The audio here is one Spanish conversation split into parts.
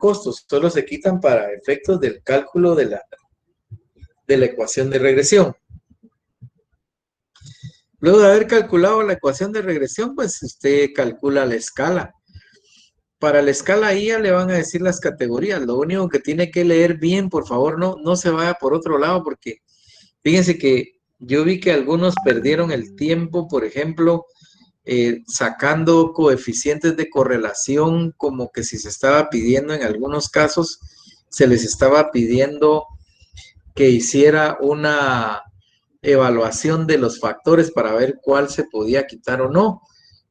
costos, solo se quitan para efectos del cálculo de la ecuación de regresión. Luego de haber calculado la ecuación de regresión, pues usted calcula la escala. Para la escala ahí ya le van a decir las categorías. Lo único que tiene que leer bien, por favor, no se vaya por otro lado, porque fíjense que yo vi que algunos perdieron el tiempo, por ejemplo, sacando coeficientes de correlación, como que si se estaba pidiendo en algunos casos, se les estaba pidiendo que hiciera una evaluación de los factores para ver cuál se podía quitar o no.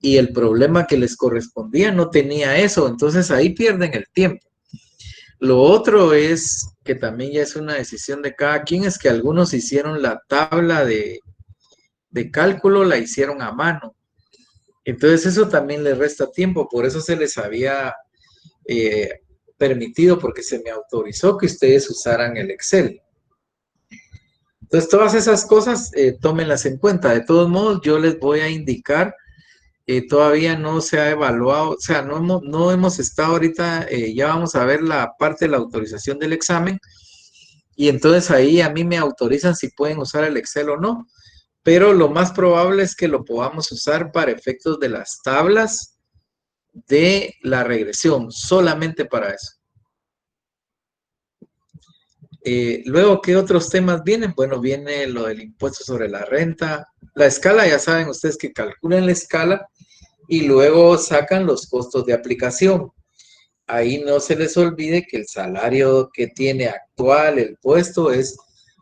Y el problema que les correspondía no tenía eso, entonces ahí pierden el tiempo. Lo otro es que también ya es una decisión de cada quien, es que algunos hicieron la tabla de cálculo, la hicieron a mano. Entonces eso también les resta tiempo, por eso se les había permitido, porque se me autorizó que ustedes usaran el Excel. Entonces todas esas cosas tómenlas en cuenta. De todos modos, yo les voy a indicar, todavía no se ha evaluado, o sea, no hemos estado ahorita, ya vamos a ver la parte de la autorización del examen, y entonces ahí a mí me autorizan si pueden usar el Excel o no, pero lo más probable es que lo podamos usar para efectos de las tablas de la regresión, solamente para eso. Luego, ¿qué otros temas vienen? Bueno, viene lo del impuesto sobre la renta. La escala, ya saben ustedes que calculan la escala y luego sacan los costos de aplicación. Ahí no se les olvide que el salario que tiene actual el puesto es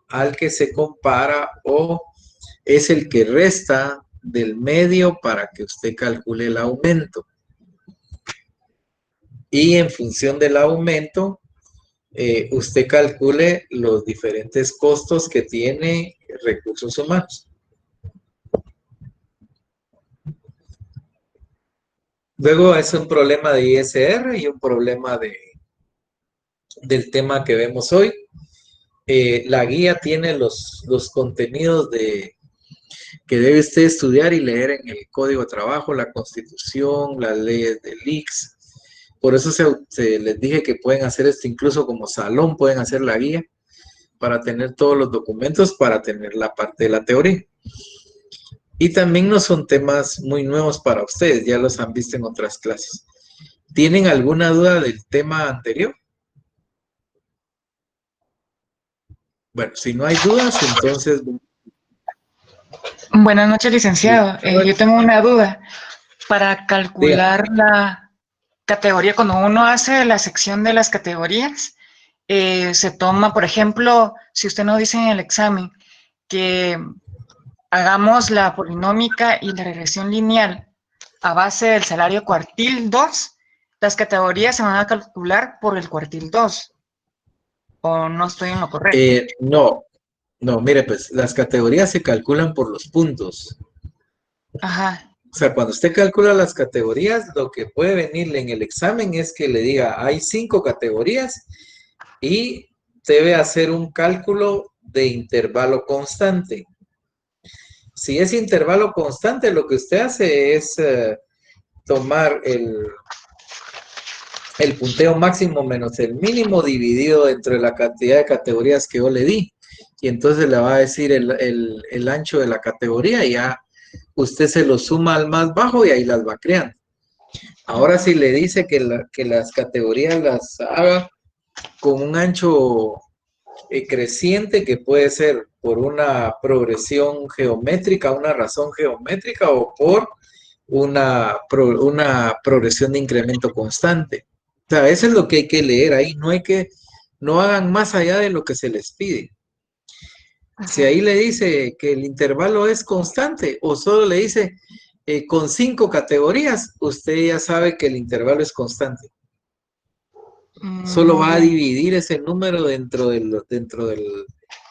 al que se compara o es el que resta del medio para que usted calcule el aumento. Y en función del aumento, usted calcule los diferentes costos que tiene recursos humanos. Luego es un problema de ISR y un problema del tema que vemos hoy. La guía tiene los contenidos que debe usted estudiar y leer en el Código de Trabajo, la Constitución, las leyes del ICS. Por eso les dije que pueden hacer esto incluso como salón, pueden hacer la guía para tener todos los documentos, para tener la parte de la teoría. Y también no son temas muy nuevos para ustedes, ya los han visto en otras clases. ¿Tienen alguna duda del tema anterior? Bueno, si no hay dudas, entonces... Buenas noches, licenciado. Yo tengo una duda. Para calcular la categoría, cuando uno hace la sección de las categorías, se toma, por ejemplo, si usted no dice en el examen que hagamos la polinómica y la regresión lineal a base del salario cuartil 2, las categorías se van a calcular por el cuartil 2. ¿O no estoy en lo correcto? No, mire, pues las categorías se calculan por los puntos. Ajá. O sea, cuando usted calcula las categorías, lo que puede venirle en el examen es que le diga, hay 5 categorías y debe hacer un cálculo de intervalo constante. Si es intervalo constante, lo que usted hace es tomar el punteo máximo menos el mínimo dividido entre la cantidad de categorías que yo le di. Y entonces le va a decir el ancho de la categoría y ya usted se lo suma al más bajo y ahí las va creando. Ahora si le dice que las categorías las haga con un ancho creciente, que puede ser por una progresión geométrica, una razón geométrica o por una progresión de incremento constante. O sea, eso es lo que hay que leer ahí. No hagan más allá de lo que se les pide. Ajá. Si ahí le dice que el intervalo es constante o solo le dice con 5 categorías, usted ya sabe que el intervalo es constante. Solo va a dividir ese número dentro del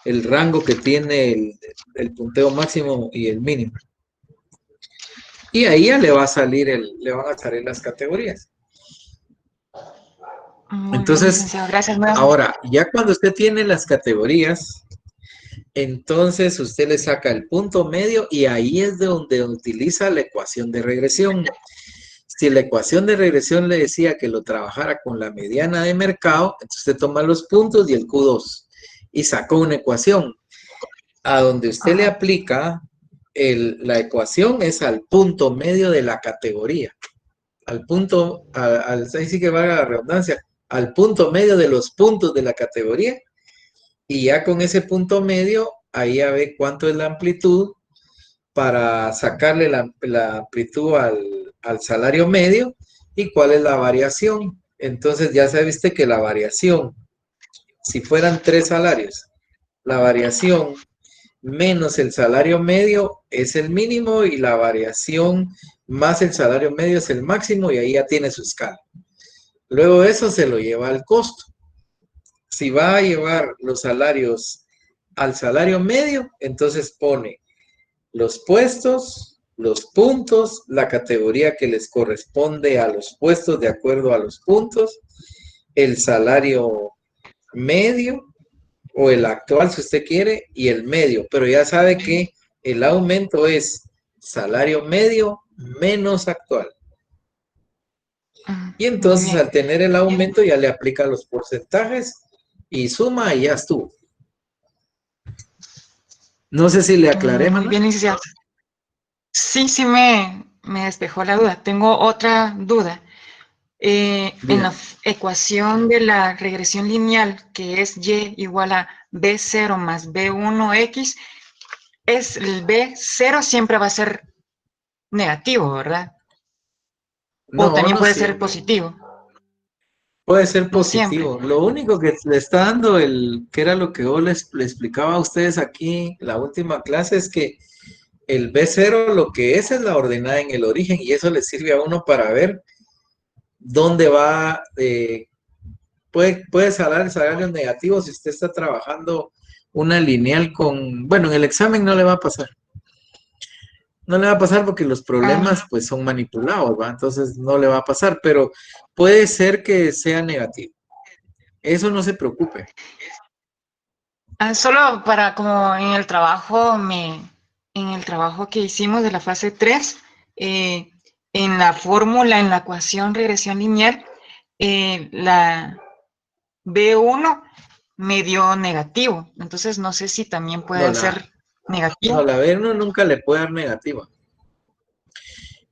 el rango que tiene el punteo máximo y el mínimo. Y ahí ya le van a salir las categorías. Entonces, gracias, ahora, ya cuando usted tiene las categorías, entonces usted le saca el punto medio y ahí es de donde utiliza la ecuación de regresión. Si la ecuación de regresión le decía que lo trabajara con la mediana de mercado, entonces usted toma los puntos y el Q2 y sacó una ecuación. A donde usted le Ajá. aplica la ecuación es al punto medio de la categoría. Al punto, ahí sí que valga la redundancia, al punto medio de los puntos de la categoría. Y ya con ese punto medio, ahí ya ve cuánto es la amplitud para sacarle la amplitud al salario medio y cuál es la variación. Entonces ya sabiste que la variación, si fueran 3 salarios, la variación menos el salario medio es el mínimo y la variación más el salario medio es el máximo y ahí ya tiene su escala. Luego eso se lo lleva al costo. Si va a llevar los salarios al salario medio, entonces pone los puestos, los puntos, la categoría que les corresponde a los puestos de acuerdo a los puntos, el salario medio o el actual si usted quiere y el medio, pero ya sabe que el aumento es salario medio menos actual. Y Muy entonces bien. al tener el aumento ya le aplica los porcentajes y suma y ya estuvo. No sé si le aclaré, Muy Manuel. bien, licenciado. Sí, sí me despejó la duda. Tengo otra duda. En la Bien. ecuación de la regresión lineal, que es y igual a b0 más b1x, el b0 siempre va a ser negativo, ¿verdad? O No, también no puede ser siempre. positivo, Puede ser no siempre. positivo. Lo único que le está dando que era lo que yo le explicaba a ustedes aquí la última clase, es que el B0 lo que es la ordenada en el origen y eso le sirve a uno para ver dónde va. Puede salir salarios negativos si usted está trabajando una lineal con. Bueno, en el examen no le va a pasar. No le va a pasar porque los problemas pues son manipulados, ¿va? Entonces no le va a pasar, pero puede ser que sea negativo. Eso no se preocupe. Solo para como en el trabajo que hicimos de la fase 3, en la fórmula, en la ecuación regresión lineal, la B1 me dio negativo. Entonces no sé si también No, puede ser negativo. la B1 nunca le puede dar negativa.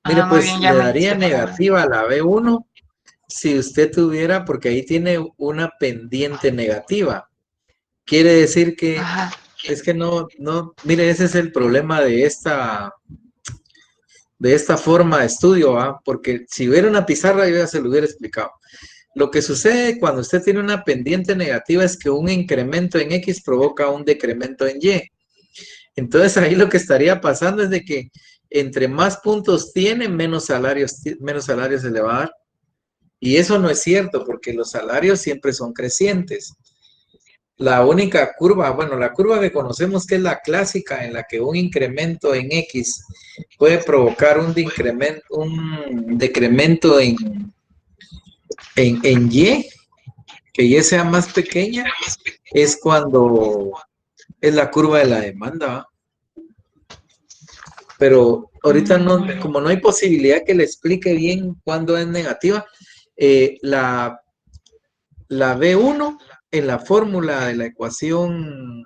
Mire, Muy pues bien, ya le me daría despejó la duda. negativa a la B1 si usted tuviera, porque ahí tiene una pendiente negativa. Quiere decir que Ajá. es que mire, ese es el problema de esta forma de estudio, ¿va? Porque si hubiera una pizarra yo ya se lo hubiera explicado. Lo que sucede cuando usted tiene una pendiente negativa es que un incremento en X provoca un decremento en Y. Entonces ahí lo que estaría pasando es de que entre más puntos tiene, menos salarios se le va a dar. Y eso no es cierto porque los salarios siempre son crecientes. La única curva, bueno, la curva que conocemos que es la clásica en la que un incremento en X puede provocar un decremento en Y, que Y sea más pequeña, es cuando es la curva de la demanda, ¿va? Pero ahorita no, Muy bien. como no hay posibilidad que le explique bien cuándo es negativa, la B1 en la fórmula de la ecuación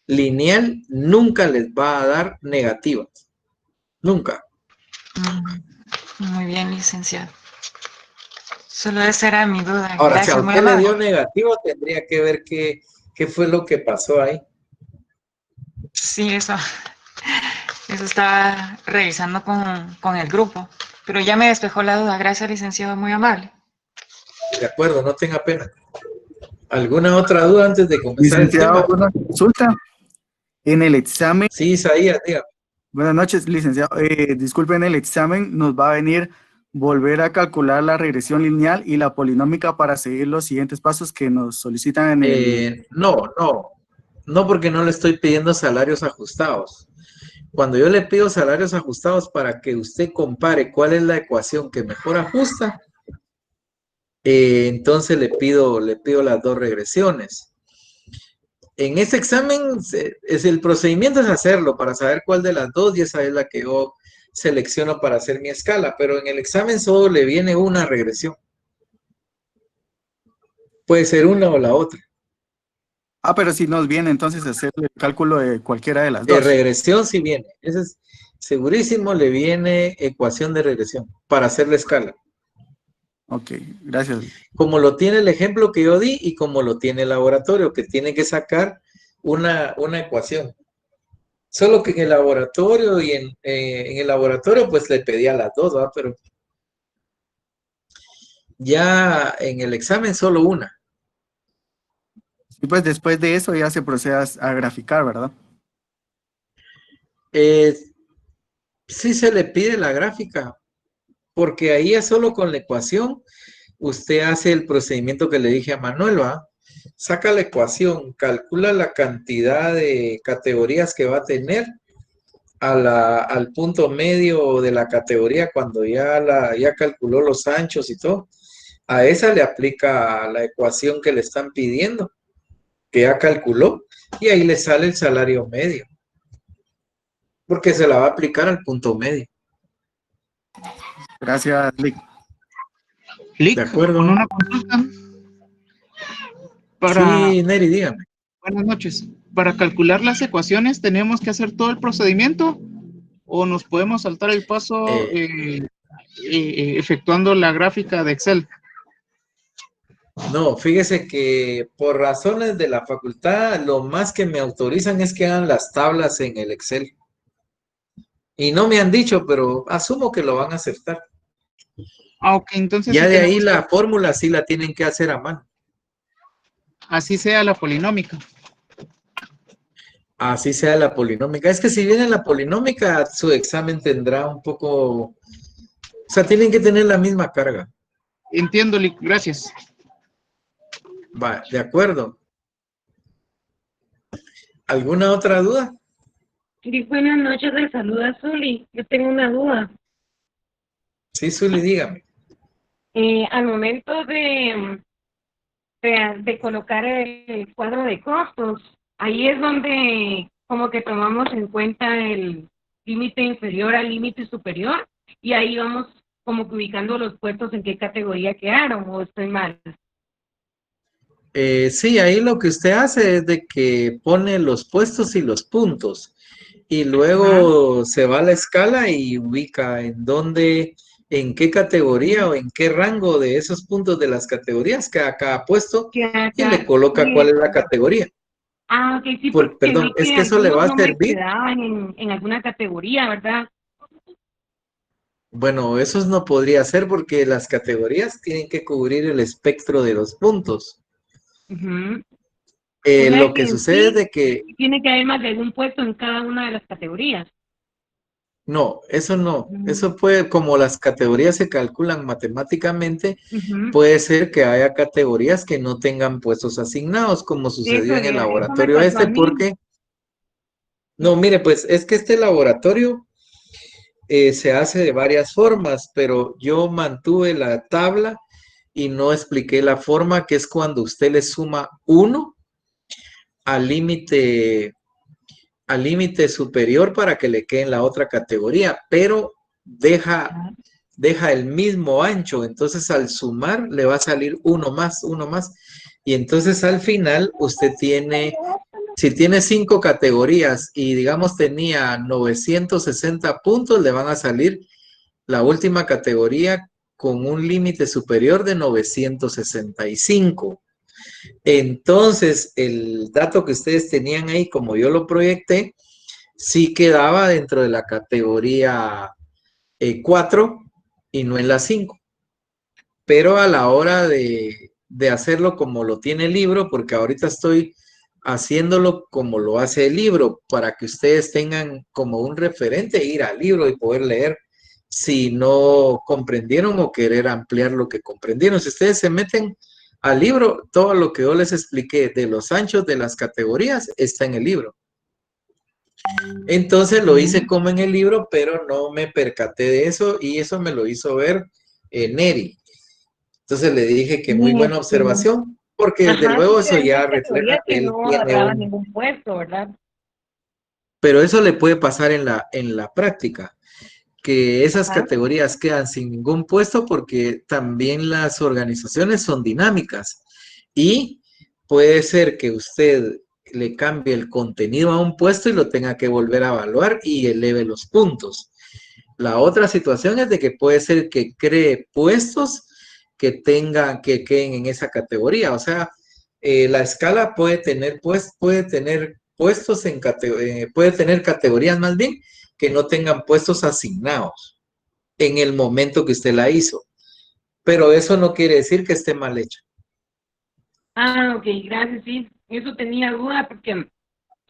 lineal nunca les va a dar negativa. Nunca. Muy bien, licenciado. Solo esa era mi duda. Ahora, si a Gracias, muy usted le amable. dio negativo, tendría que ver qué fue lo que pasó ahí. Sí, eso estaba revisando con el grupo. Pero ya me despejó la duda. Gracias, licenciado, muy amable. De acuerdo, no tenga pena. ¿Alguna otra duda antes de comenzar el Licenciado, tema? una consulta. En el examen, Sí, Isaías, diga. buenas noches, licenciado. Disculpe, en el examen nos va a venir volver a calcular la regresión lineal y la polinómica para seguir los siguientes pasos que nos solicitan en el... No, porque no le estoy pidiendo salarios ajustados. Cuando yo le pido salarios ajustados para que usted compare cuál es la ecuación que mejor ajusta, entonces le pido las dos regresiones. En ese examen, el procedimiento es hacerlo para saber cuál de las dos y esa es la que yo selecciono para hacer mi escala, pero en el examen solo le viene una regresión. Puede ser una o la otra. Ah, pero si nos viene entonces hacer el cálculo de cualquiera de las dos. Regresión sí viene. Ese es segurísimo, le viene ecuación de regresión para hacer la escala. Ok, gracias. Como lo tiene el ejemplo que yo di y como lo tiene el laboratorio, que tiene que sacar una ecuación. Solo que en el laboratorio y en el laboratorio pues le pedía las dos, ¿verdad? Pero ya en el examen solo una. Y pues después de eso ya se procede a graficar, ¿verdad? Sí se le pide la gráfica, porque ahí es solo con la ecuación. Usted hace el procedimiento que le dije a Manuel, ¿va? Saca la ecuación, calcula la cantidad de categorías que va a tener al punto medio de la categoría cuando ya calculó los anchos y todo. A esa le aplica la ecuación que le están pidiendo, que ya calculó, y ahí le sale el salario medio, porque se la va a aplicar al punto medio. Gracias, Lick. ¿De Lick, con acuerdo? una consulta para, Sí, Neri, dígame. buenas noches. Para calcular las ecuaciones, ¿tenemos que hacer todo el procedimiento o nos podemos saltar el paso efectuando la gráfica de Excel? No, fíjese que por razones de la facultad, lo más que me autorizan es que hagan las tablas en el Excel. Y no me han dicho, pero asumo que lo van a aceptar. Ah, ok, entonces Ya sí de ahí tenemos que, la fórmula sí la tienen que hacer a mano. así sea la polinómica. Así sea la polinómica. Es que si viene la polinómica, su examen tendrá un poco... O sea, tienen que tener la misma carga. Entiendo, Lick, gracias. Va, de acuerdo. ¿Alguna otra duda? Sí, buenas noches, le saluda Zuli. Yo tengo una duda. Sí, Zuli, dígame. Al momento de colocar el cuadro de costos, ahí es donde como que tomamos en cuenta el límite inferior al límite superior y ahí vamos como que ubicando los puestos en qué categoría quedaron, o estoy mal. Sí, ahí lo que usted hace es de que pone los puestos y los puntos y Ajá. luego se va a la escala y ubica en dónde, en qué categoría o en qué rango de esos puntos de las categorías queda cada puesto Que y le acá, coloca cuál sí. es la categoría. Ah, ok, sí, porque Perdón, vi es que que eso le va algunos a no me servir. quedaban en alguna categoría, ¿verdad? Bueno, esos no podría ser porque las categorías tienen que cubrir el espectro de los puntos. Ujú. O sea Lo que que en sucede es sí de que tiene que haber más de un puesto en cada una de las categorías. no, eso no. Mm, Eso puede, como las categorías se calculan matemáticamente, ujú. puede ser que haya categorías que no tengan puestos asignados, como sucedió en el Eso me laboratorio pasó a este, mí. porque, no, mire, pues es que este laboratorio se hace de varias formas, pero yo mantuve la tabla y no expliqué la forma, que es cuando usted le suma 1 al límite superior para que le quede en la otra categoría, pero Ah, deja el mismo ancho, entonces al sumar le va a salir uno más, y entonces al final usted tiene, si tiene 5 categorías y digamos tenía 960 puntos, le van a salir la última categoría con un límite superior de 965. Entonces, el dato que ustedes tenían ahí, como yo lo proyecté, sí quedaba dentro de la categoría 4 y no en la 5. Pero a la hora de hacerlo como lo tiene el libro, porque ahorita estoy haciéndolo como lo hace el libro, para que ustedes tengan como un referente, ir al libro y poder leer si no comprendieron o querer ampliar lo que comprendieron. Si ustedes se meten al libro, todo lo que yo les expliqué de los anchos de las categorías está en el libro. Entonces lo hice ujú. como en el libro, pero no me percaté de eso y eso me lo hizo ver Neri. Entonces le dije que muy Y, buena observación, porque desde ajá, sí luego que eso había ya refleja categorías que que él no tiene agarraban un... ningún puesto, ¿verdad? Pero eso le puede pasar en la práctica. que esas Ajá. categorías quedan sin ningún puesto porque también las organizaciones son dinámicas y puede ser que usted le cambie el contenido a un puesto y lo tenga que volver a evaluar y eleve los puntos. La otra situación es de que puede ser que cree puestos que queden en esa categoría. O sea, la escala puede tener puestos puede tener categorías más bien que no tengan puestos asignados en el momento que usted la hizo. Pero eso no quiere decir que esté mal hecho. Ah, ok, gracias, sí. Eso tenía duda porque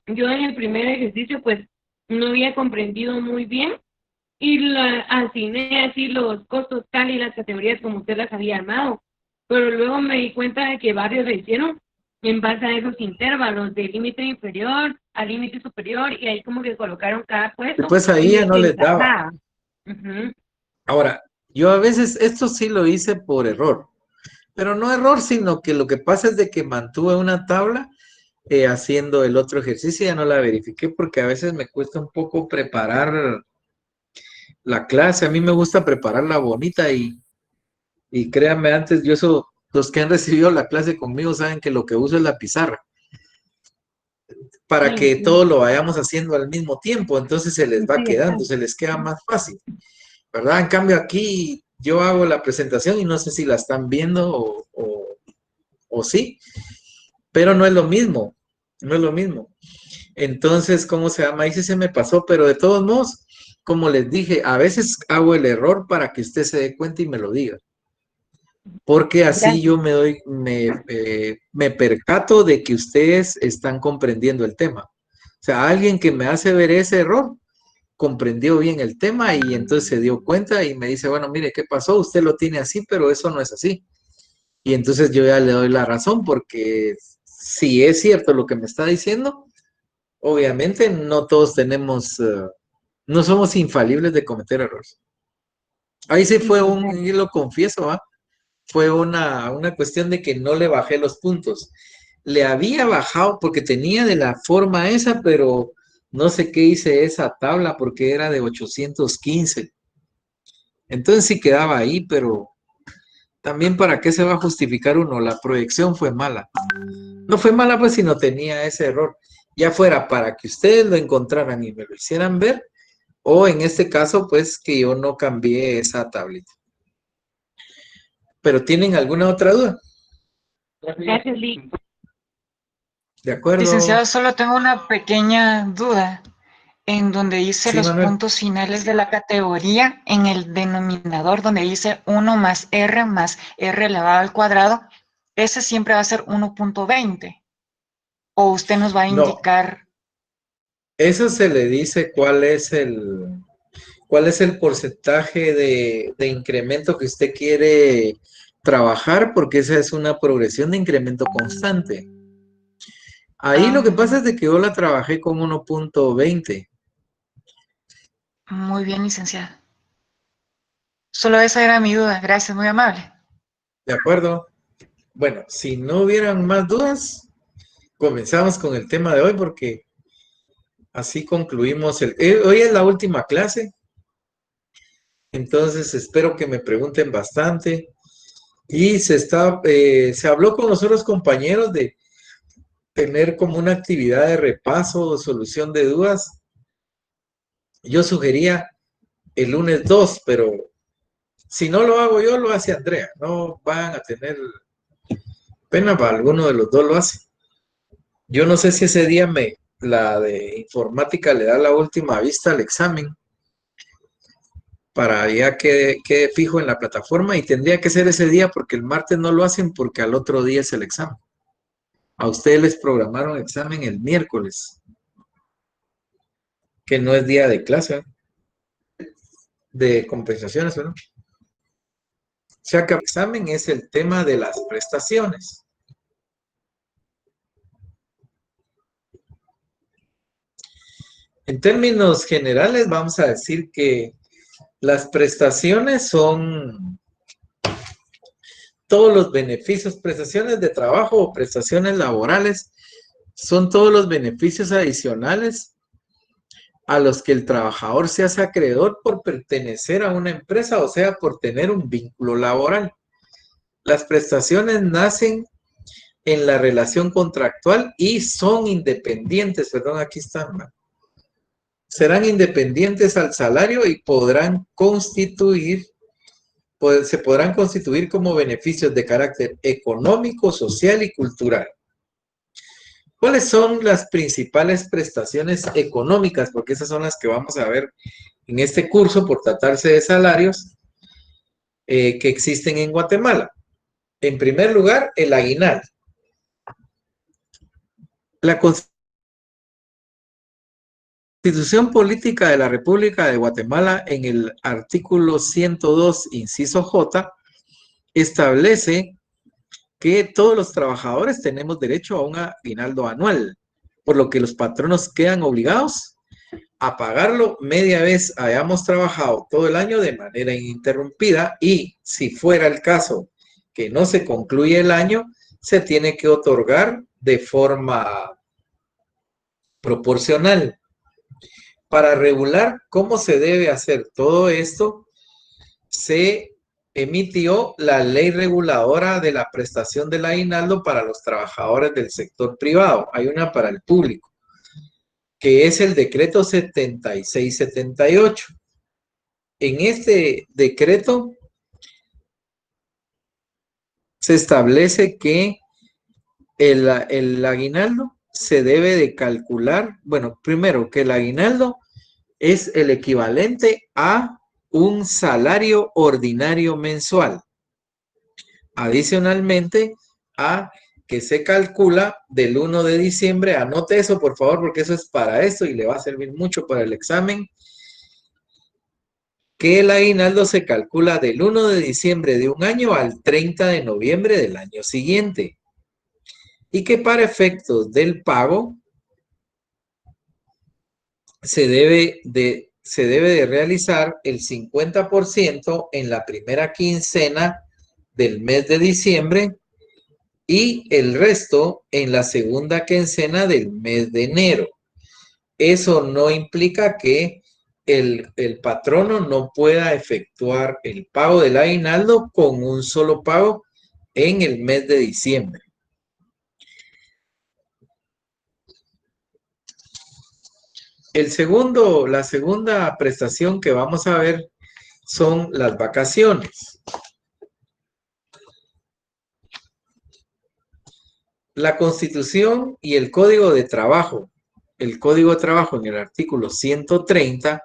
yo en el primer ejercicio pues no había comprendido muy bien y asigné así los costos tal y las categorías como usted las había armado. Pero luego me di cuenta de que varios lo hicieron en base a esos intervalos de límite inferior a límite superior y ahí como que colocaron cada puesto Después ahí en ya el no que les daba. encajaba. Ujú. Ahora, yo a veces esto sí lo hice por error, pero no error, sino que lo que pasa es de que mantuve una tabla haciendo el otro ejercicio, ya no la verifiqué porque a veces me cuesta un poco preparar la clase. A mí me gusta prepararla bonita y créanme, antes yo eso, los que han recibido la clase conmigo saben que lo que uso es la pizarra para Sí, que sí, todo lo vayamos haciendo al mismo tiempo, entonces se les va sí, quedando, exacto. se les queda más fácil, ¿verdad? En cambio aquí yo hago la presentación y no sé si la están viendo o sí, pero no es lo mismo, no es lo mismo. Entonces, ¿cómo se llama? Ahí sí se me pasó, pero de todos modos, como les dije, a veces hago el error para que usted se dé cuenta y me lo diga. Porque así Gracias. yo me percato de que ustedes están comprendiendo el tema. O sea, alguien que me hace ver ese error comprendió bien el tema y entonces se dio cuenta y me dice, bueno, mire, ¿qué pasó? Usted lo tiene así, pero eso no es así. Y entonces yo ya le doy la razón porque si es cierto lo que me está diciendo, obviamente no todos tenemos, no somos infalibles de cometer errores. Ahí sí Sí, fue exacto. y lo confieso, ¿ah? Fue una cuestión de que no le bajé los puntos. Le había bajado porque tenía de la forma esa, pero no sé qué hice esa tabla porque era de 815. Entonces sí quedaba ahí, pero también para qué se va a justificar uno, la proyección fue mala. No fue mala pues si no tenía ese error. Ya fuera para que ustedes lo encontraran y me lo hicieran ver, o en este caso pues que yo no cambié esa tablita. Pero ¿tienen alguna otra duda? Gracias, Lee. De acuerdo. Licenciado, solo tengo una pequeña duda en donde dice Sí, los Manuel. puntos finales de la categoría en el denominador donde dice 1 más R elevado al cuadrado. Ese siempre va a ser 1.20. O usted nos va a No, indicar. eso se le dice cuál es el porcentaje de incremento que usted quiere trabajar, porque esa es una progresión de incremento constante. Ahí lo que pasa es de que yo la trabajé con 1.20. Muy bien, licenciado. Solo esa era mi duda. Gracias, muy amable. ¿De acuerdo? Bueno, si no hubieran más dudas, comenzamos con el tema de hoy porque así concluimos hoy es la última clase, entonces espero que me pregunten bastante. Y se habló con los otros compañeros de tener como una actividad de repaso o solución de dudas. Yo sugería el lunes 2, pero si no lo hago yo, lo hace Andrea. No van a tener pena para alguno de los dos lo hace. Yo no sé si ese día la de informática le da la última vista al examen para ya que quede fijo en la plataforma y tendría que ser ese día porque el martes no lo hacen porque al otro día es el examen. A ustedes les programaron examen el miércoles, que no es día de clase, de compensaciones, ¿no? O sea que el examen es el tema de las prestaciones. En términos generales, vamos a decir que las prestaciones son todos los beneficios, prestaciones de trabajo o prestaciones laborales, son todos los beneficios adicionales a los que el trabajador se hace acreedor por pertenecer a una empresa, o sea, por tener un vínculo laboral. Las prestaciones nacen en la relación contractual y son independientes, perdón, aquí están, ¿no? Serán independientes al salario y se podrán constituir como beneficios de carácter económico, social y cultural. ¿Cuáles son las principales prestaciones económicas? Porque esas son las que vamos a ver en este curso por tratarse de salarios que existen en Guatemala. En primer lugar, el aguinaldo. La Constitución Política de la República de Guatemala, en el artículo 102, inciso J, establece que todos los trabajadores tenemos derecho a un aguinaldo anual, por lo que los patronos quedan obligados a pagarlo media vez hayamos trabajado todo el año de manera ininterrumpida, y si fuera el caso que no se concluye el año, se tiene que otorgar de forma proporcional. Para regular cómo se debe hacer todo esto, se emitió la ley reguladora de la prestación del aguinaldo para los trabajadores del sector privado. Hay una para el público, que es el decreto 7678. En este decreto se establece que el aguinaldo se debe de calcular, bueno, primero que el aguinaldo es el equivalente a un salario ordinario mensual. Adicionalmente a que se calcula del 1 de diciembre, anote eso por favor porque eso es para esto y le va a servir mucho para el examen, que el aguinaldo se calcula del 1 de diciembre de un año al 30 de noviembre del año siguiente. Y que para efectos del pago se debe de realizar el 50% en la primera quincena del mes de diciembre y el resto en la segunda quincena del mes de enero. Eso no implica que el patrono no pueda efectuar el pago del aguinaldo con un solo pago en el mes de diciembre. La segunda prestación que vamos a ver son las vacaciones. La Constitución y el Código de Trabajo, el Código de Trabajo en el artículo 130,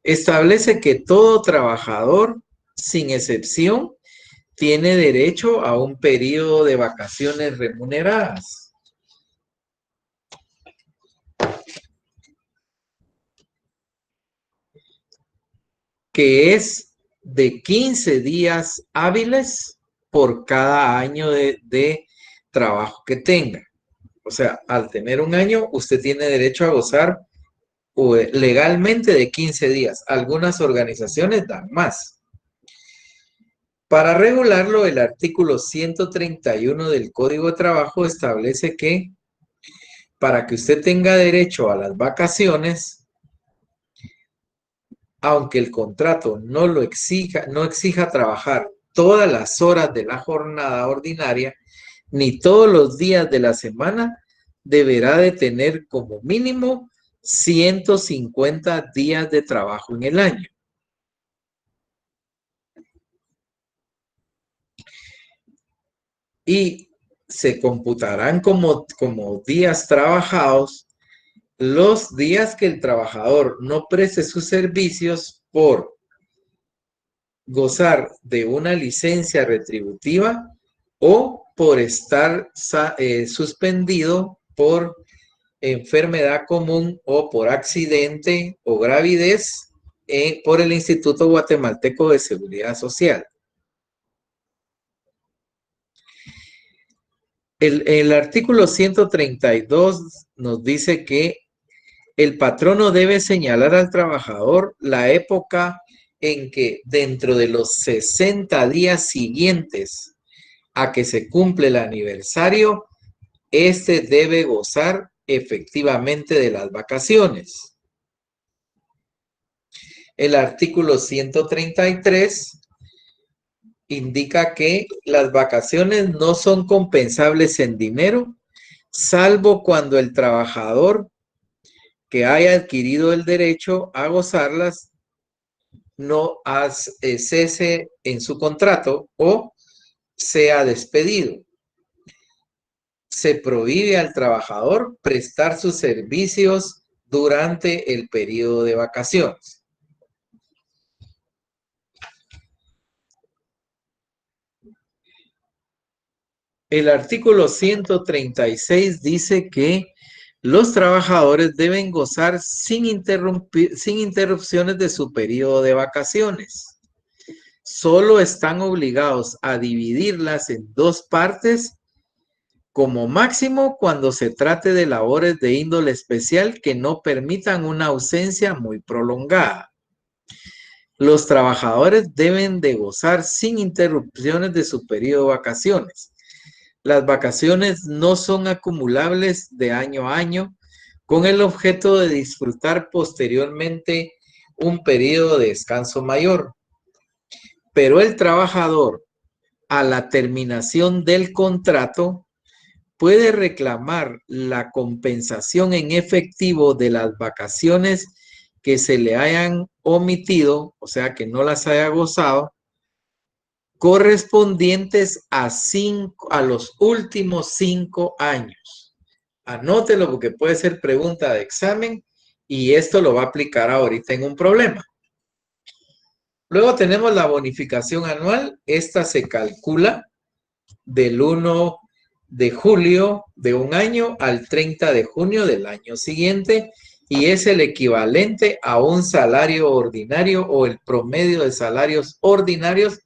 establece que todo trabajador, sin excepción, tiene derecho a un periodo de vacaciones remuneradas. Que es de 15 días hábiles por cada año de trabajo que tenga. O sea, al tener un año, usted tiene derecho a gozar legalmente de 15 días. Algunas organizaciones dan más. Para regularlo, el artículo 131 del Código de Trabajo establece que para que usted tenga derecho a las vacaciones, aunque el contrato no exija trabajar todas las horas de la jornada ordinaria, ni todos los días de la semana, deberá de tener como mínimo 150 días de trabajo en el año. Y se computarán como días trabajados los días que el trabajador no preste sus servicios por gozar de una licencia retributiva o por estar suspendido por enfermedad común o por accidente o gravidez por el Instituto Guatemalteco de Seguridad Social. El artículo 132 nos dice que el patrono debe señalar al trabajador la época en que dentro de los 60 días siguientes a que se cumple el aniversario, este debe gozar efectivamente de las vacaciones. El artículo 133 indica que las vacaciones no son compensables en dinero, salvo cuando el trabajador que haya adquirido el derecho a gozarlas no cese en su contrato o sea despedido. Se prohíbe al trabajador prestar sus servicios durante el periodo de vacaciones. El artículo 136 dice que los trabajadores deben gozar sin interrupciones de su periodo de vacaciones. Solo están obligados a dividirlas en 2 partes como máximo cuando se trate de labores de índole especial que no permitan una ausencia muy prolongada. Los trabajadores deben de gozar sin interrupciones de su periodo de vacaciones. Las vacaciones no son acumulables de año a año con el objeto de disfrutar posteriormente un periodo de descanso mayor. Pero el trabajador, a la terminación del contrato, puede reclamar la compensación en efectivo de las vacaciones que se le hayan omitido, o sea, que no las haya gozado, correspondientes a los últimos 5 años. Anótelo porque puede ser pregunta de examen y esto lo va a aplicar ahorita en un problema. Luego tenemos la bonificación anual. Esta se calcula del 1 de julio de un año al 30 de junio del año siguiente y es el equivalente a un salario ordinario o el promedio de salarios ordinarios,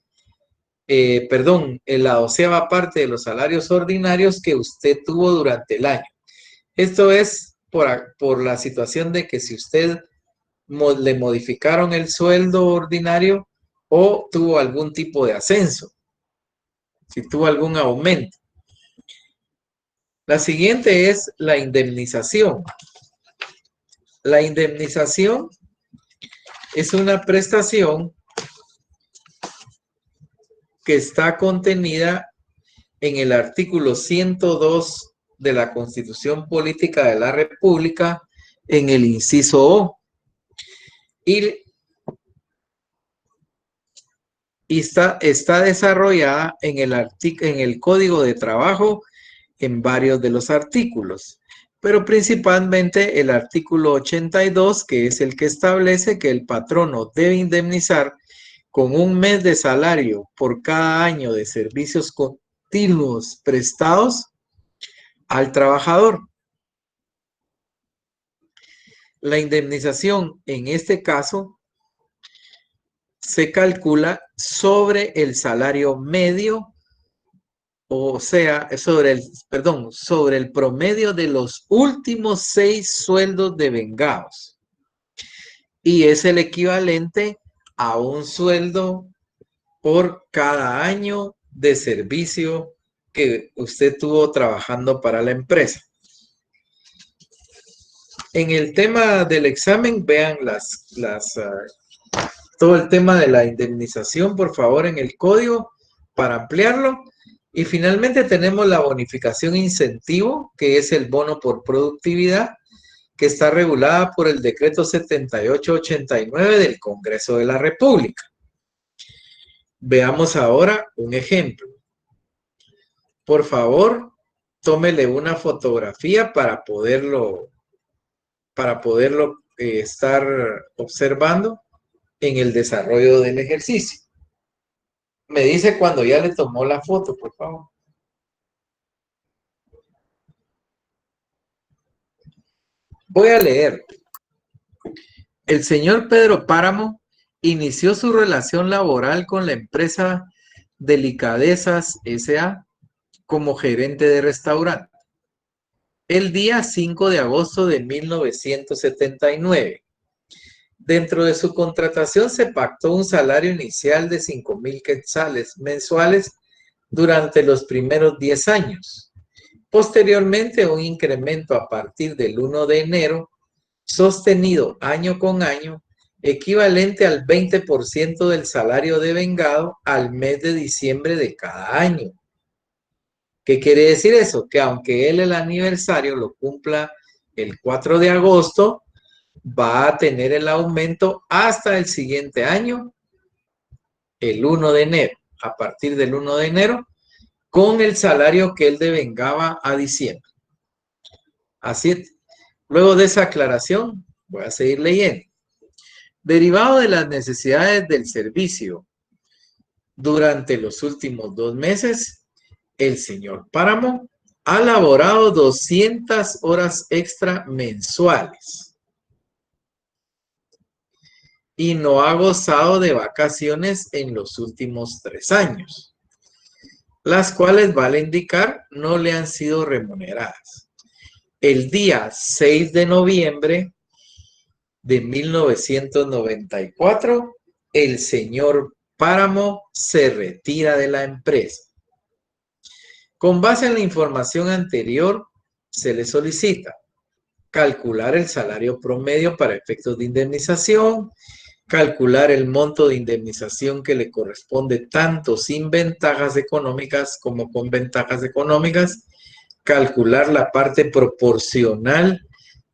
en la 12ª parte de los salarios ordinarios que usted tuvo durante el año. Esto es por la situación de que si usted le modificaron el sueldo ordinario o tuvo algún tipo de ascenso, si tuvo algún aumento. La siguiente es la indemnización. La indemnización es una prestación que está contenida en el artículo 102 de la Constitución Política de la República en el inciso O. Y está desarrollada en el Código de Trabajo en varios de los artículos, pero principalmente el artículo 82, que es el que establece que el patrono debe indemnizar con un mes de salario por cada año de servicios continuos prestados al trabajador. La indemnización en este caso se calcula sobre el salario medio, o sea, sobre el promedio de los últimos 6 sueldos devengados. Y es el equivalente a un sueldo por cada año de servicio que usted tuvo trabajando para la empresa. En el tema del examen, vean todo el tema de la indemnización, por favor, en el código para ampliarlo. Y finalmente tenemos la bonificación incentivo, que es el bono por productividad, que está regulada por el decreto 7889 del Congreso de la República. Veamos ahora un ejemplo. Por favor, tómele una fotografía para poderlo estar observando en el desarrollo del ejercicio. Me dice cuando ya le tomó la foto, por favor. Voy a leer. El señor Pedro Páramo inició su relación laboral con la empresa Delicadezas S.A. como gerente de restaurante el día 5 de agosto de 1979. Dentro de su contratación se pactó un salario inicial de 5,000 quetzales mensuales durante los primeros 10 años. Posteriormente, un incremento a partir del 1 de enero, sostenido año con año, equivalente al 20% del salario devengado al mes de diciembre de cada año. ¿Qué quiere decir eso? Que aunque él el aniversario lo cumpla el 4 de agosto, va a tener el aumento hasta el siguiente año, el 1 de enero. A partir del 1 de enero, con el salario que él devengaba a diciembre. Así, luego de esa aclaración, voy a seguir leyendo. Derivado de las necesidades del servicio durante los últimos 2 meses, el señor Páramo ha laborado 200 horas extra mensuales y no ha gozado de vacaciones en los últimos 3 años, las cuales, vale indicar, no le han sido remuneradas. El día 6 de noviembre de 1994, el señor Páramo se retira de la empresa. Con base en la información anterior, se le solicita calcular el salario promedio para efectos de indemnización, calcular el monto de indemnización que le corresponde tanto sin ventajas económicas como con ventajas económicas, calcular la parte proporcional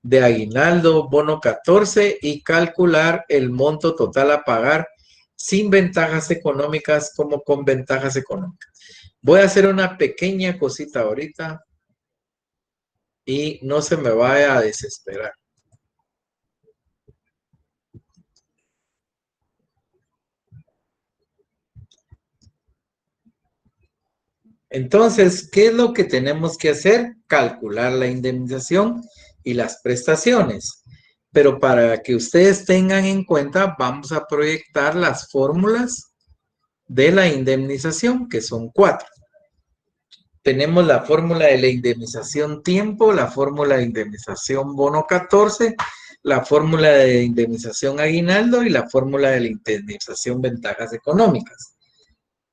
de aguinaldo, bono 14 y calcular el monto total a pagar sin ventajas económicas como con ventajas económicas. Voy a hacer una pequeña cosita ahorita y no se me vaya a desesperar. Entonces, ¿qué es lo que tenemos que hacer? Calcular la indemnización y las prestaciones. Pero para que ustedes tengan en cuenta, vamos a proyectar las fórmulas de la indemnización, que son 4. Tenemos la fórmula de la indemnización tiempo, la fórmula de indemnización bono 14, la fórmula de indemnización aguinaldo y la fórmula de la indemnización ventajas económicas.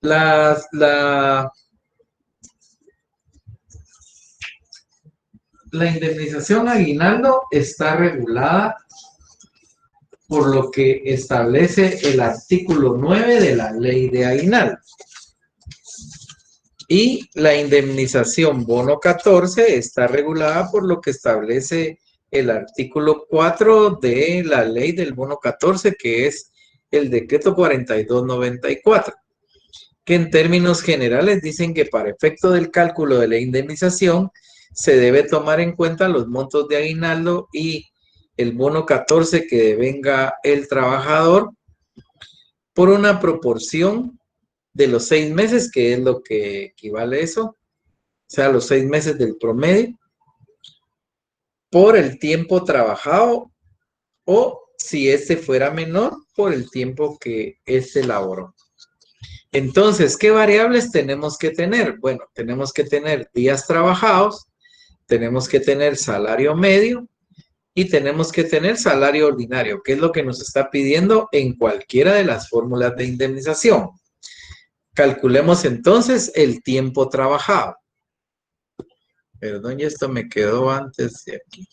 La indemnización aguinaldo está regulada por lo que establece el artículo 9 de la ley de aguinaldo. Y la indemnización bono 14 está regulada por lo que establece el artículo 4 de la ley del bono 14, que es el decreto 4294, que en términos generales dicen que para efecto del cálculo de la indemnización se debe tomar en cuenta los montos de aguinaldo y el bono 14 que devenga el trabajador por una proporción de los 6 meses, que es lo que equivale a eso, o sea, los 6 meses del promedio, por el tiempo trabajado, o si este fuera menor, por el tiempo que este laboró. Entonces, ¿qué variables tenemos que tener? Bueno, tenemos que tener días trabajados, tenemos que tener salario medio y tenemos que tener salario ordinario, que es lo que nos está pidiendo en cualquiera de las fórmulas de indemnización. Calculemos entonces el tiempo trabajado. Perdón, y esto me quedó antes de aquí.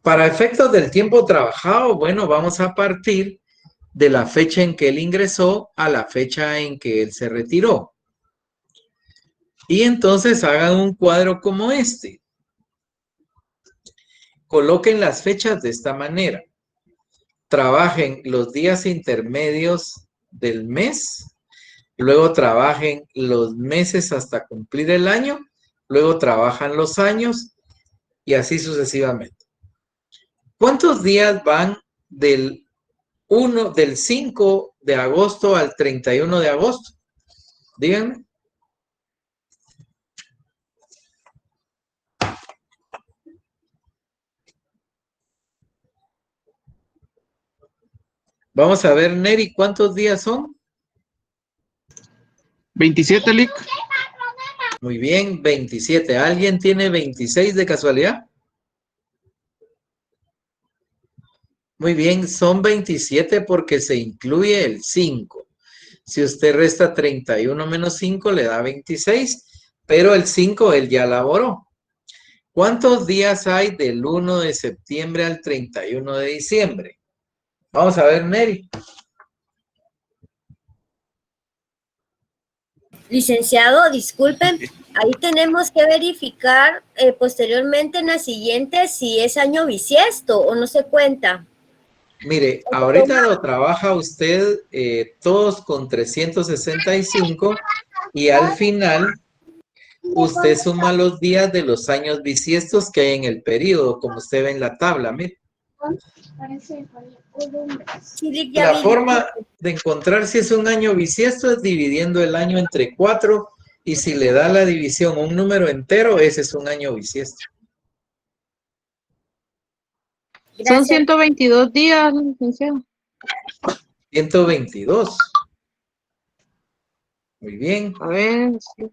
Para efectos del tiempo trabajado, bueno, vamos a partir de la fecha en que él ingresó a la fecha en que él se retiró. Y entonces hagan un cuadro como este. Coloquen las fechas de esta manera. Trabajen los días intermedios del mes, luego trabajen los meses hasta cumplir el año, luego trabajan los años y así sucesivamente. ¿Cuántos días van del 5 de agosto al 31 de agosto? Díganme. Vamos a ver, Neri, ¿cuántos días son? 27, Lic. Muy bien, 27. ¿Alguien tiene 26 de casualidad? Muy bien, son 27 porque se incluye el 5. Si usted resta 31 menos 5, le da 26, pero el 5 él ya laboró. ¿Cuántos días hay del 1 de septiembre al 31 de diciembre? Vamos a ver, Neri. Licenciado, disculpen, ahí tenemos que verificar posteriormente en la siguiente si es año bisiesto o no se cuenta. Mire, ahorita lo trabaja usted todos con 365 y al final usted suma los días de los años bisiestos que hay en el periodo, como usted ve en la tabla, mire. La forma de encontrar si es un año bisiesto es dividiendo el año entre 4 y si le da la división un número entero, ese es un año bisiesto. Gracias. Son 122 días, licenciado. 122. Muy bien. A ver, sí.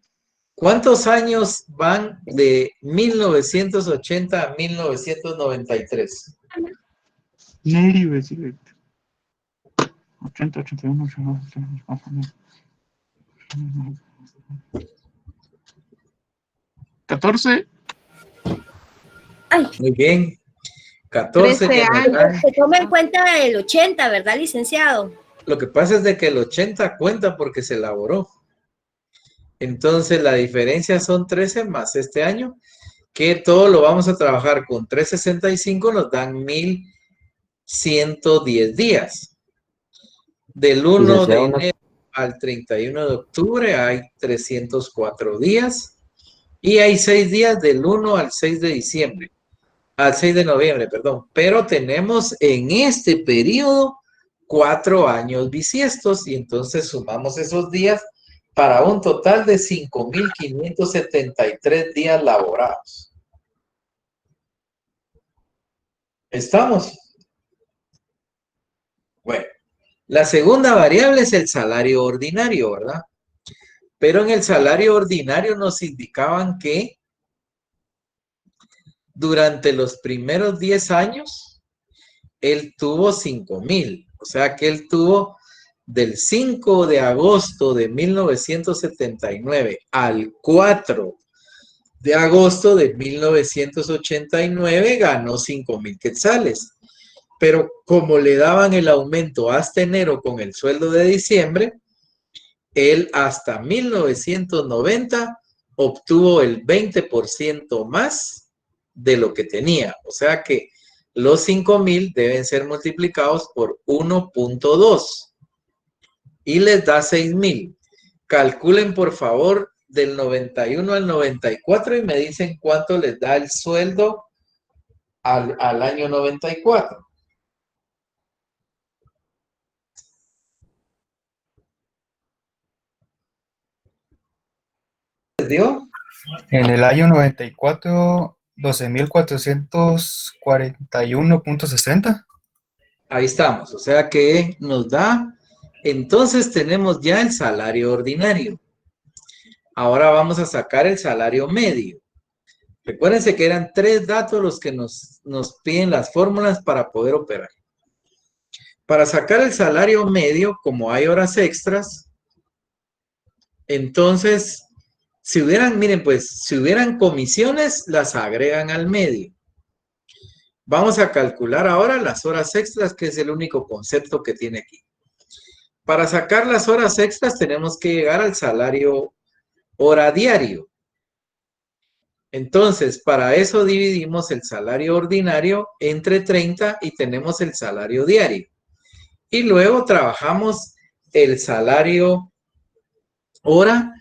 ¿Cuántos años van de 1980 a 1993? Neri, decirle. 80, 81, 82, 14. Ay, Muy bien. 14 13 que nos años. dan. se toma en cuenta el 80, ¿verdad, licenciado? Lo que pasa es de que el 80 cuenta porque se elaboró. Entonces la diferencia son 13 más este año, que todo lo vamos a trabajar con 365, nos dan 1110 días. Del 1 de enero al 31 de octubre hay 304 días y hay 6 días del 1 al 6 de diciembre, al 6 de noviembre, perdón. Pero tenemos en este periodo 4 años bisiestos y entonces sumamos esos días para un total de 5.573 días laborados. ¿Estamos? Bueno, la segunda variable es el salario ordinario, ¿verdad? Pero en el salario ordinario nos indicaban que durante los primeros 10 años, él tuvo 5,000. O sea que él tuvo del 5 de agosto de 1979 al 4 de agosto de 1989 ganó 5,000 quetzales. Pero como le daban el aumento hasta enero con el sueldo de diciembre, él hasta 1990 obtuvo el 20% más de lo que tenía. O sea que los 5,000 deben ser multiplicados por 1.2 y les da 6,000. Calculen por favor del 91 al 94 y me dicen cuánto les da el sueldo al año 94. ¿Les dio? En el año 94, 12.441.60. Ahí estamos, o sea que nos da, entonces tenemos ya el salario ordinario. Ahora vamos a sacar el salario medio. Recuérdense que eran 3 datos los que nos piden las fórmulas para poder operar. Para sacar el salario medio, como hay horas extras, entonces, si hubieran, miren pues, si hubieran comisiones, las agregan al medio. Vamos a calcular ahora las horas extras, que es el único concepto que tiene aquí. Para sacar las horas extras tenemos que llegar al salario hora diario. Entonces, para eso dividimos el salario ordinario entre 30 y tenemos el salario diario. Y luego trabajamos el salario hora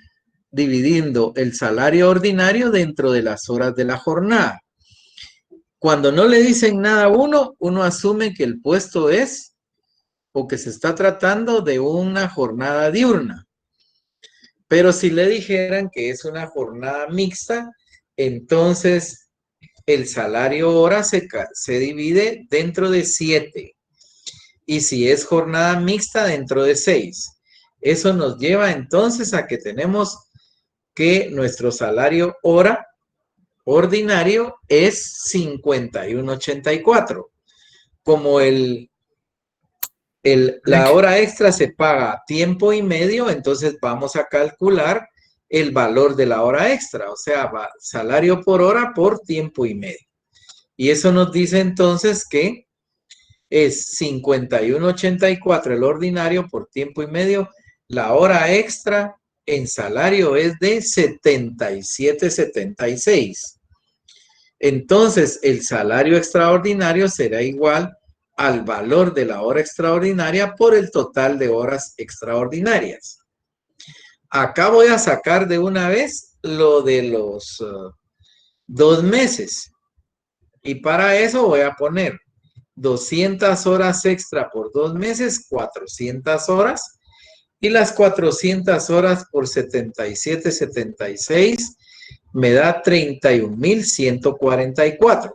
dividiendo el salario ordinario dentro de las horas de la jornada. Cuando no le dicen nada a uno asume que el puesto es o que se está tratando de una jornada diurna. Pero si le dijeran que es una jornada mixta, entonces el salario hora se divide dentro de 7. Y si es jornada mixta, dentro de 6. Eso nos lleva entonces a que tenemos que nuestro salario hora ordinario es 51.84. Como la hora extra se paga a tiempo y medio, entonces vamos a calcular el valor de la hora extra, o sea, salario por hora por tiempo y medio. Y eso nos dice entonces que es 51.84 el ordinario por tiempo y medio. La hora extra en salario es de 77.76. Entonces, el salario extraordinario será igual al valor de la hora extraordinaria por el total de horas extraordinarias. Acá voy a sacar de una vez lo de los 2 meses. Y para eso voy a poner 200 horas extra por 2 meses, 400 horas. Y las 400 horas por 77.76 me da 31.144.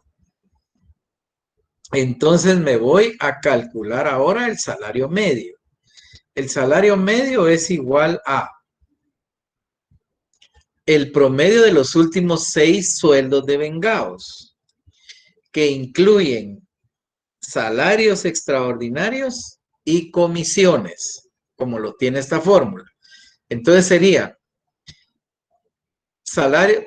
Entonces me voy a calcular ahora el salario medio. El salario medio es igual a el promedio de los últimos 6 sueldos de vengados, que incluyen salarios extraordinarios y comisiones, como lo tiene esta fórmula. Entonces sería salario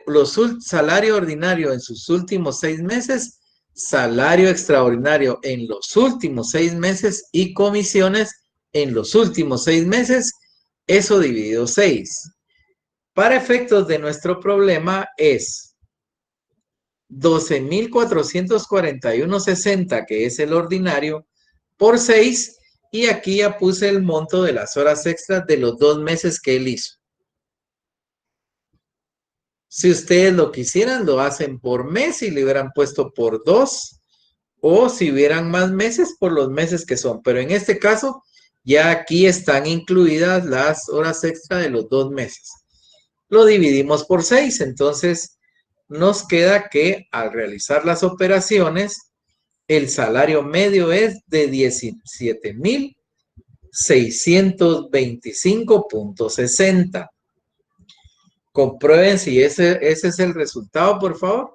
ordinario en sus últimos 6 meses, salario extraordinario en los últimos 6 meses y comisiones en los últimos 6 meses, eso dividido 6. Para efectos de nuestro problema es 12.441.60, que es el ordinario, por 6, y aquí ya puse el monto de las horas extras de los 2 meses que él hizo. Si ustedes lo quisieran, lo hacen por mes y le hubieran puesto por 2, o si hubieran más meses, por los meses que son. Pero en este caso, ya aquí están incluidas las horas extra de los 2 meses. Lo dividimos por 6, entonces nos queda que al realizar las operaciones, el salario medio es de 17.625.60. Comprueben si ese es el resultado, por favor.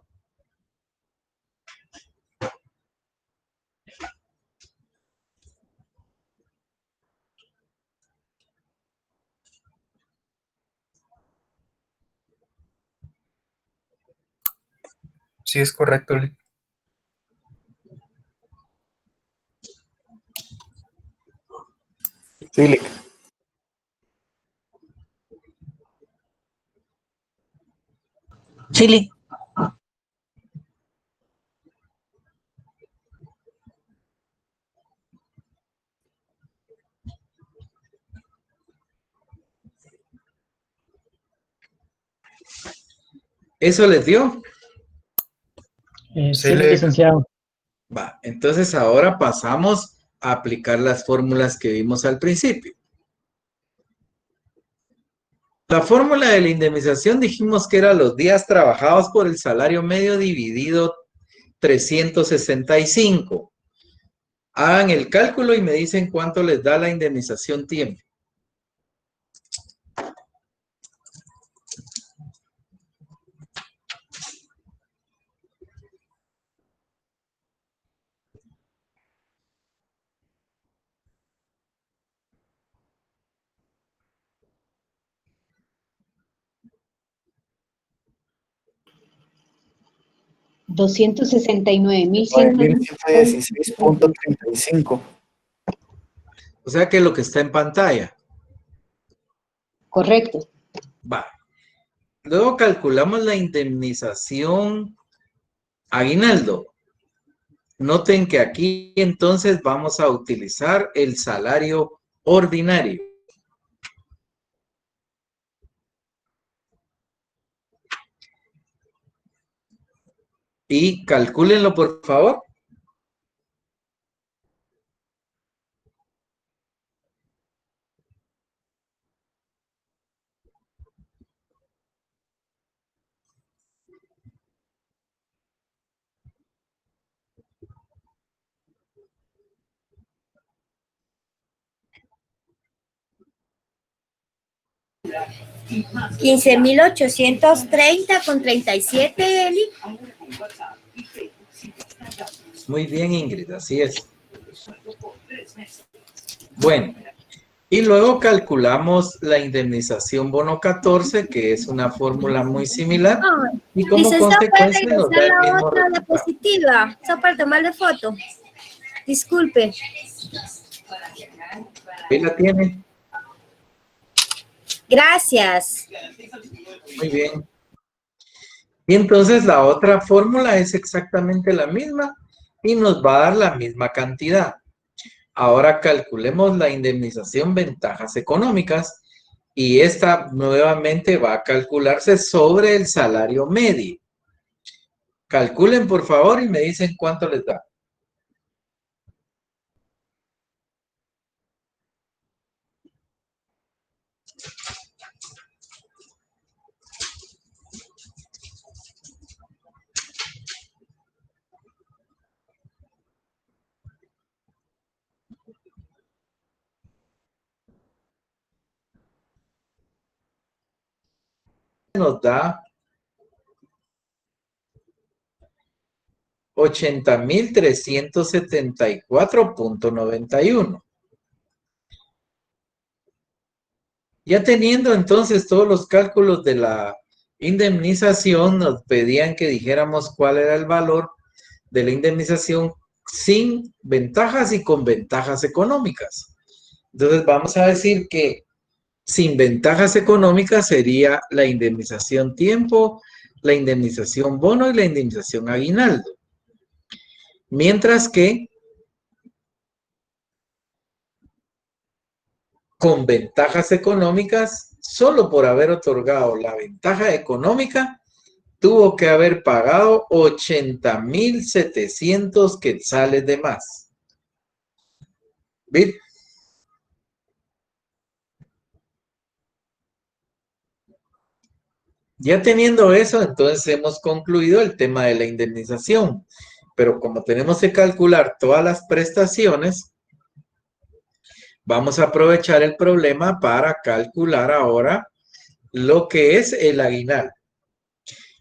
Sí, es correcto. Sí, Chile. ¿Eso les dio? Sí, licenciado. Va, entonces ahora pasamos a aplicar las fórmulas que vimos al principio. La fórmula de la indemnización dijimos que era los días trabajados por el salario medio dividido 365. Hagan el cálculo y me dicen cuánto les da la indemnización tiempo. $269.116.35. O sea que lo que está en pantalla. Correcto. Va. Luego calculamos la indemnización aguinaldo. Noten que aquí entonces vamos a utilizar el salario ordinario. Y calcúlenlo, por favor. $15.830.37, Eli. Muy bien, Ingrid, así es. Bueno, Y luego calculamos la indemnización bono 14, que es una fórmula muy similar. Y como Licenciado, ¿puede consecuencia nos da regresar el la mismo otra resultado. diapositiva? Esa para tomarle foto. Disculpe. Ahí la tiene. Gracias. Muy bien. Y entonces la otra fórmula es exactamente la misma y nos va a dar la misma cantidad. Ahora calculemos la indemnización ventajas económicas y esta nuevamente va a calcularse sobre el salario medio. Calculen por favor y me dicen cuánto les da. Nos da 80,374.91. Ya teniendo entonces todos los cálculos de la indemnización, nos pedían que dijéramos cuál era el valor de la indemnización sin ventajas y con ventajas económicas. Entonces vamos a decir que sin ventajas económicas sería la indemnización tiempo, la indemnización bono y la indemnización aguinaldo. Mientras que con ventajas económicas, solo por haber otorgado la ventaja económica, tuvo que haber pagado 80,700 quetzales de más. ¿Ven? Ya teniendo eso, entonces hemos concluido el tema de la indemnización. Pero como tenemos que calcular todas las prestaciones, vamos a aprovechar el problema para calcular ahora lo que es el aguinaldo.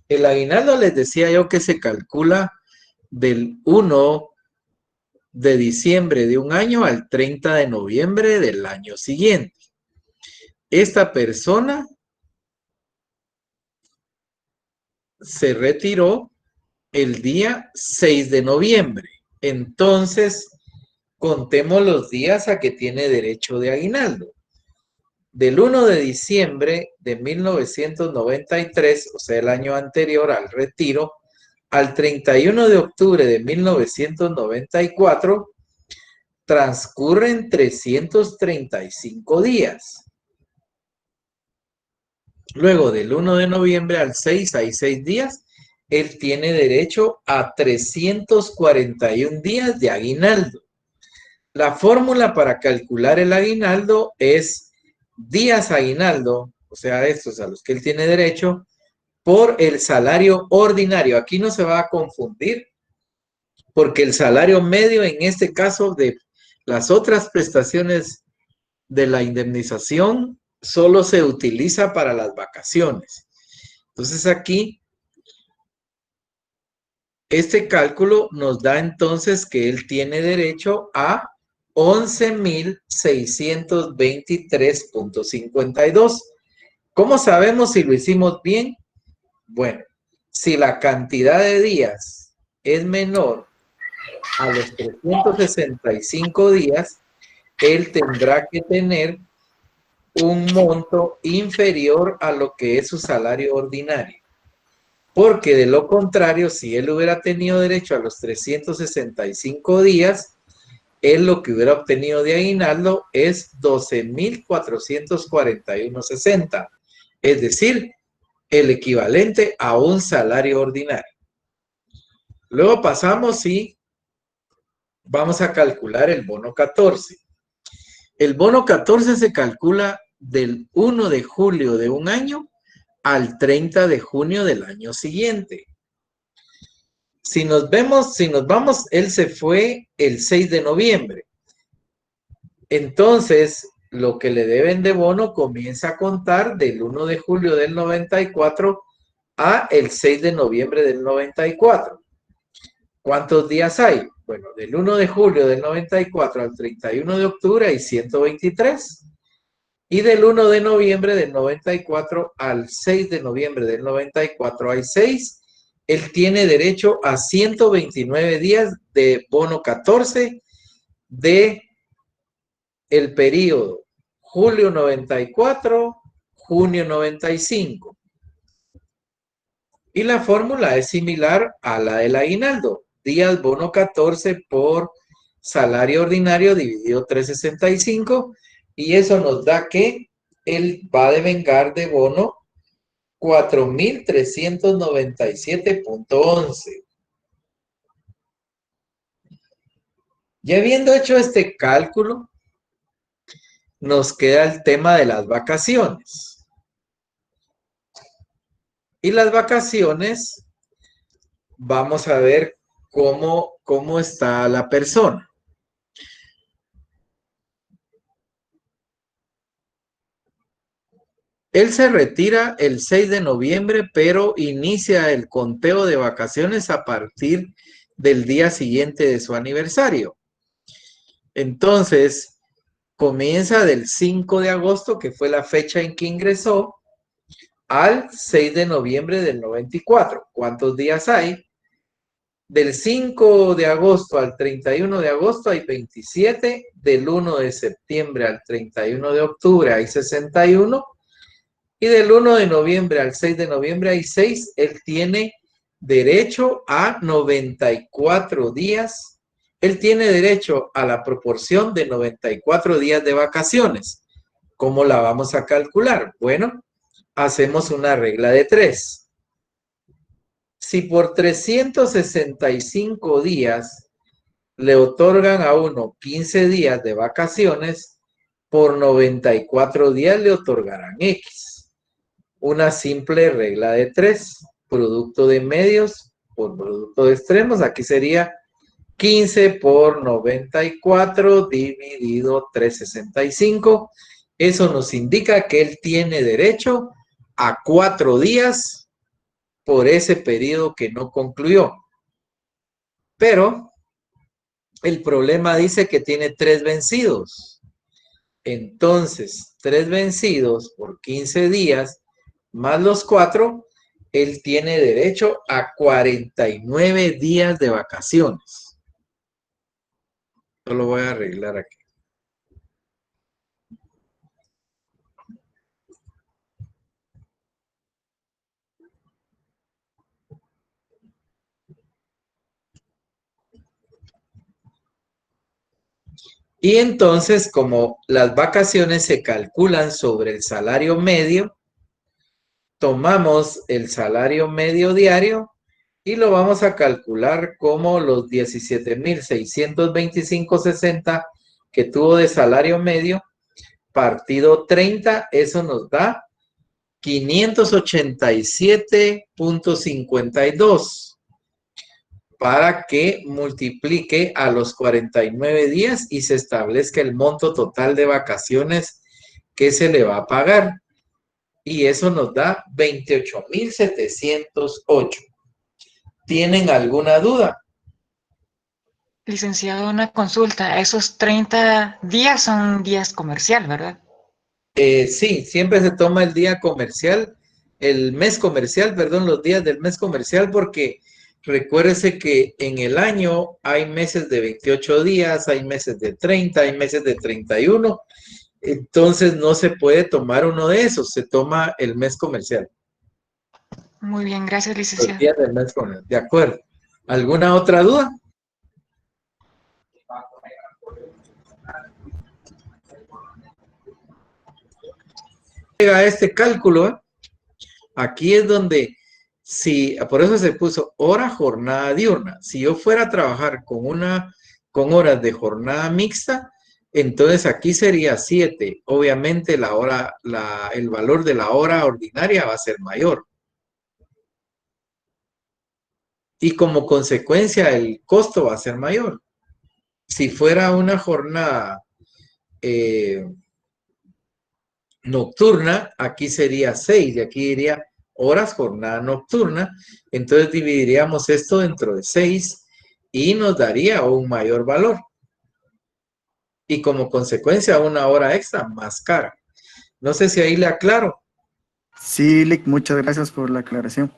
El aguinaldo les decía yo que se calcula del 1 de diciembre de un año al 30 de noviembre del año siguiente. Esta persona se retiró el día 6 de noviembre. Entonces, contemos los días a que tiene derecho de aguinaldo. Del 1 de diciembre de 1993, o sea, el año anterior al retiro, al 31 de octubre de 1994, transcurren 335 días. Luego, del 1 de noviembre al 6, hay 6 días, él tiene derecho a 341 días de aguinaldo. La fórmula para calcular el aguinaldo es días aguinaldo, o sea, estos a los que él tiene derecho, por el salario ordinario. Aquí no se va a confundir, porque el salario medio en este caso de las otras prestaciones de la indemnización solo se utiliza para las vacaciones. Entonces aquí, este cálculo nos da entonces que él tiene derecho a 11,623.52. ¿Cómo sabemos si lo hicimos bien? Bueno, si la cantidad de días es menor a los 365 días, él tendrá que tener un monto inferior a lo que es su salario ordinario. Porque de lo contrario, si él hubiera tenido derecho a los 365 días, él lo que hubiera obtenido de aguinaldo es 12,441.60. Es decir, el equivalente a un salario ordinario. Luego pasamos y vamos a calcular el bono 14. El bono 14 se calcula del 1 de julio de un año al 30 de junio del año siguiente. Si nos vamos, él se fue el 6 de noviembre. Entonces, lo que le deben de bono comienza a contar del 1 de julio del 94 a el 6 de noviembre del 94. ¿Cuántos días hay? Bueno, del 1 de julio del 94 al 31 de octubre hay 123. Y del 1 de noviembre del 94 al 6 de noviembre del 94 hay 6. Él tiene derecho a 129 días de bono 14 de el periodo julio 94, junio 95. Y la fórmula es similar a la del aguinaldo. Días bono 14 por salario ordinario dividido 365. Y eso nos da que él va a devengar de bono 4,397.11. Ya habiendo hecho este cálculo, nos queda el tema de las vacaciones. Y las vacaciones, vamos a ver cómo está la persona. Él se retira el 6 de noviembre, pero inicia el conteo de vacaciones a partir del día siguiente de su aniversario. Entonces, comienza del 5 de agosto, que fue la fecha en que ingresó, al 6 de noviembre del 94. ¿Cuántos días hay? Del 5 de agosto al 31 de agosto hay 27. Del 1 de septiembre al 31 de octubre hay 61. Y del 1 de noviembre al 6 de noviembre hay 6. Él tiene derecho a 94 días. Él tiene derecho a la proporción de 94 días de vacaciones. ¿Cómo la vamos a calcular? Bueno, hacemos una regla de 3. Si por 365 días le otorgan a uno 15 días de vacaciones, por 94 días le otorgarán X. Una simple regla de 3, producto de medios por producto de extremos. Aquí sería 15 por 94 dividido 365. Eso nos indica que él tiene derecho a 4 días por ese periodo que no concluyó. Pero el problema dice que tiene 3 vencidos. Entonces, 3 vencidos por 15 días más los 4, él tiene derecho a 49 días de vacaciones. Yo lo voy a arreglar aquí. Y entonces, como las vacaciones se calculan sobre el salario medio, tomamos el salario medio diario y lo vamos a calcular como los 17,625.60 que tuvo de salario medio, partido 30, eso nos da 587.52 para que multiplique a los 49 días y se establezca el monto total de vacaciones que se le va a pagar. Y eso nos da 28,708. ¿Tienen alguna duda? Licenciado, una consulta. Esos 30 días son días comercial, ¿verdad? Sí, siempre se toma el día comercial, el mes comercial, perdón, los días del mes comercial, porque recuérdese que en el año hay meses de 28 días, hay meses de 30, hay meses de 31. Entonces no se puede tomar uno de esos, se toma el mes comercial. Muy bien, gracias, Los licenciado. días del mes comercial, de acuerdo. ¿Alguna otra duda? Llega este cálculo, aquí es donde, por eso se puso hora jornada diurna. Si yo fuera a trabajar con horas de jornada mixta, entonces aquí sería 7. Obviamente el valor de la hora ordinaria va a ser mayor. Y como consecuencia el costo va a ser mayor. Si fuera una jornada nocturna, aquí sería 6 y aquí diría horas jornada nocturna. Entonces dividiríamos esto dentro de 6 y nos daría un mayor valor. Y como consecuencia una hora extra más cara. No sé si ahí le aclaro. Sí, Lick, muchas gracias por la aclaración.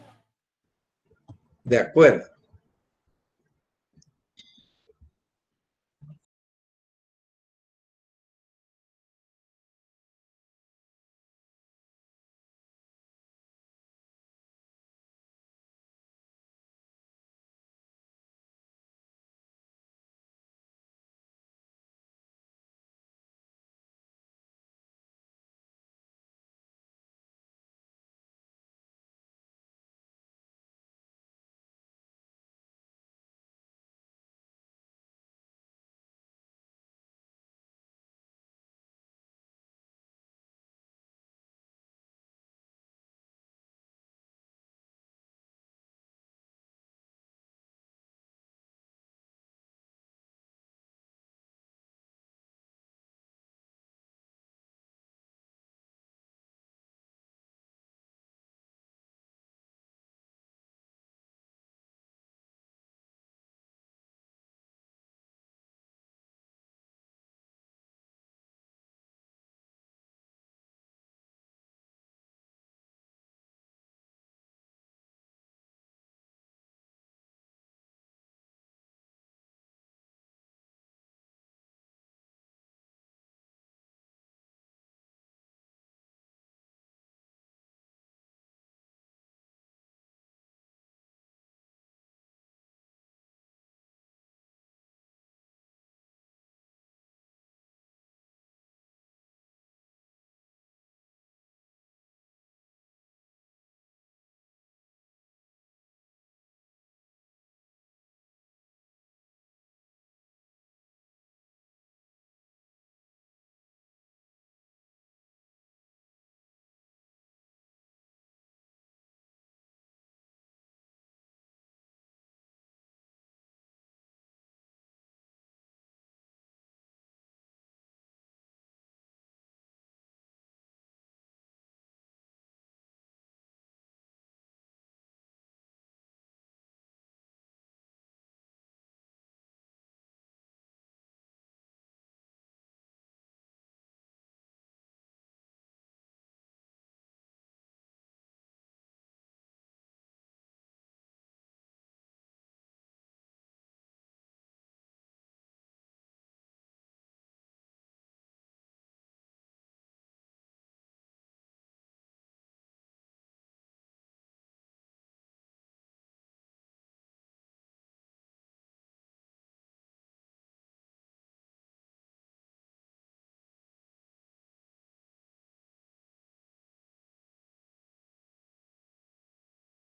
De acuerdo.